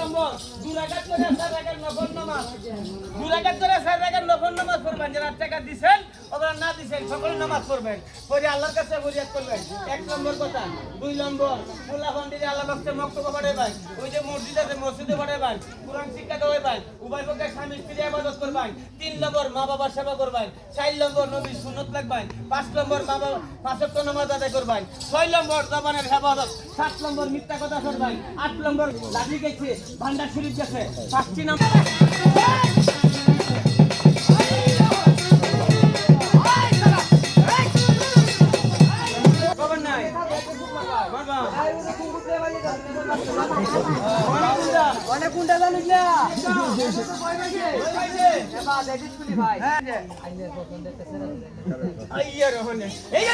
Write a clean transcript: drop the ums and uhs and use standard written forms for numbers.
নম্বর 2 রাকাত করে 4 রাকাত নফল নামাজ 2 রাকাত করে 4 রাকাত নফল নামাজ পড়বেন যারা টাকা দিবেন ওরা না দিবেন সকলে নামাজ পড়বেন পরে আল্লাহর কাছে ফরিয়াদ করবেন 1 নম্বর কথা 2 নম্বর পোলা বান্দিরে আল্লাহ পাকে মক্তবা পড়াইবেন ওই যে মসজিদ আছে মসজিদে পড়াইবেন কোরআন শিক্ষা দেওয়াইবেন উভয় পক্ষে স্বামী স্ত্রী ইবাদত করবেন 3 নম্বর মা বাবার সেবা করবেন 4 নম্বর নবীর সুন্নাত লাগবেন 5 নম্বর মা বাবা 5 ওয়াক্ত নামাজ আদায় করবেন 6 নম্বর জবানের হেফাজত 7 নম্বর মিথ্যা কথা বলবেন 8 নম্বর লাঠি গেছে ভান্ডার শরীফ গেছে 5টি নম্বর খবর নাই বাবা অনেক গুন্ডা জানিস না ভাই আইয়ার হনে এই